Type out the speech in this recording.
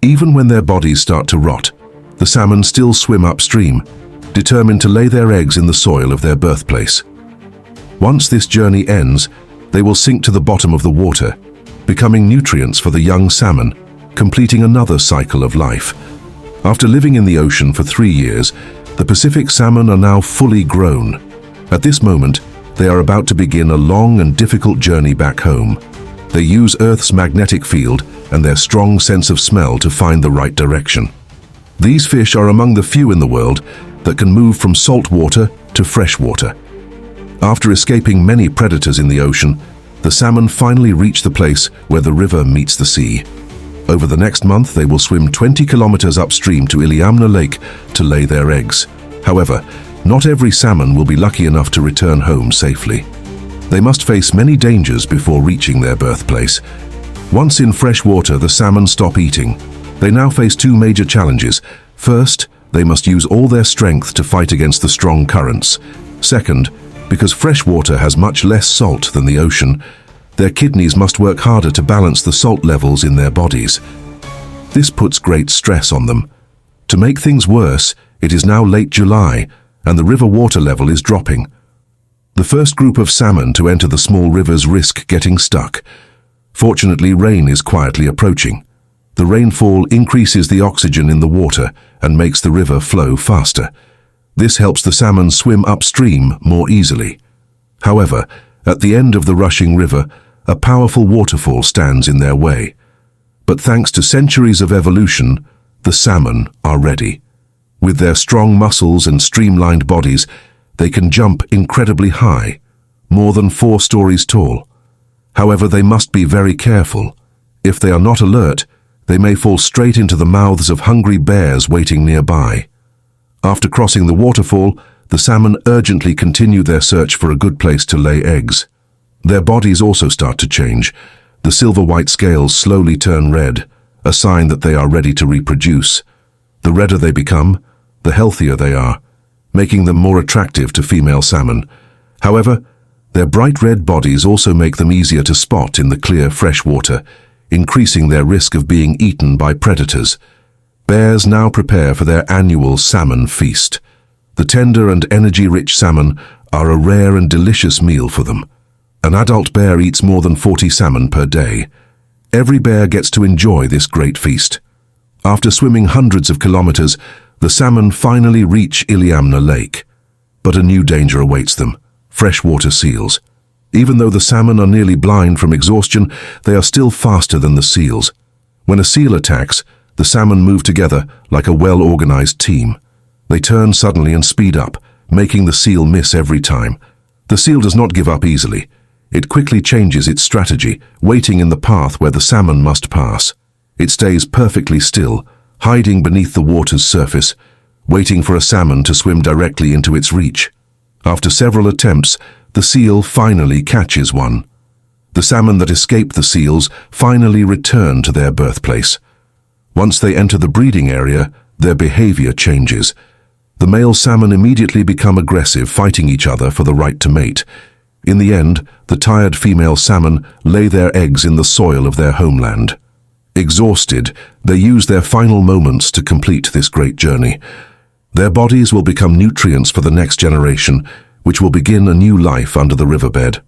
Even when their bodies start to rot, the salmon still swim upstream, determined to lay their eggs in the soil of their birthplace. Once this journey ends, they will sink to the bottom of the water, becoming nutrients for the young salmon, completing another cycle of life. After living in the ocean for 3 years, the Pacific salmon are now fully grown. At this moment, they are about to begin a long and difficult journey back home. They use Earth's magnetic field and their strong sense of smell to find the right direction. These fish are among the few in the world that can move from salt water to fresh water. After escaping many predators in the ocean, the salmon finally reach the place where the river meets the sea. Over the next month, they will swim 20 kilometers upstream to Iliamna Lake to lay their eggs. However, not every salmon will be lucky enough to return home safely. They must face many dangers before reaching their birthplace. Once in fresh water, the salmon stop eating. They now face 2 major challenges. First, they must use all their strength to fight against the strong currents. Second, because fresh water has much less salt than the ocean, their kidneys must work harder to balance the salt levels in their bodies. This puts great stress on them. To make things worse, it is now late July, and the river water level is dropping. The first group of salmon to enter the small rivers risk getting stuck. Fortunately, rain is quietly approaching. The rainfall increases the oxygen in the water and makes the river flow faster. This helps the salmon swim upstream more easily. However, at the end of the rushing river, a powerful waterfall stands in their way. But thanks to centuries of evolution, the salmon are ready. With their strong muscles and streamlined bodies, they can jump incredibly high, more than 4 stories tall. However, they must be very careful. If they are not alert, they may fall straight into the mouths of hungry bears waiting nearby. After crossing the waterfall, the salmon urgently continue their search for a good place to lay eggs. Their bodies also start to change. The silver-white scales slowly turn red, a sign that they are ready to reproduce. The redder they become, the healthier they are, making them more attractive to female salmon. However, their bright red bodies also make them easier to spot in the clear fresh water, increasing their risk of being eaten by predators. Bears now prepare for their annual salmon feast. The tender and energy-rich salmon are a rare and delicious meal for them. An adult bear eats more than 40 salmon per day. Every bear gets to enjoy this great feast. After swimming hundreds of kilometers, the salmon finally reach Iliamna Lake. But a new danger awaits them: freshwater seals. Even though the salmon are nearly blind from exhaustion, they are still faster than the seals. When a seal attacks, the salmon move together like a well-organized team. They turn suddenly and speed up, making the seal miss every time. The seal does not give up easily. It quickly changes its strategy, waiting in the path where the salmon must pass. It stays perfectly still, hiding beneath the water's surface, waiting for a salmon to swim directly into its reach. After several attempts, the seal finally catches one. The salmon that escaped the seals finally return to their birthplace. Once they enter the breeding area, their behavior changes. The male salmon immediately become aggressive, fighting each other for the right to mate. In the end, the tired female salmon lay their eggs in the soil of their homeland. Exhausted, they use their final moments to complete this great journey. Their bodies will become nutrients for the next generation, which will begin a new life under the riverbed.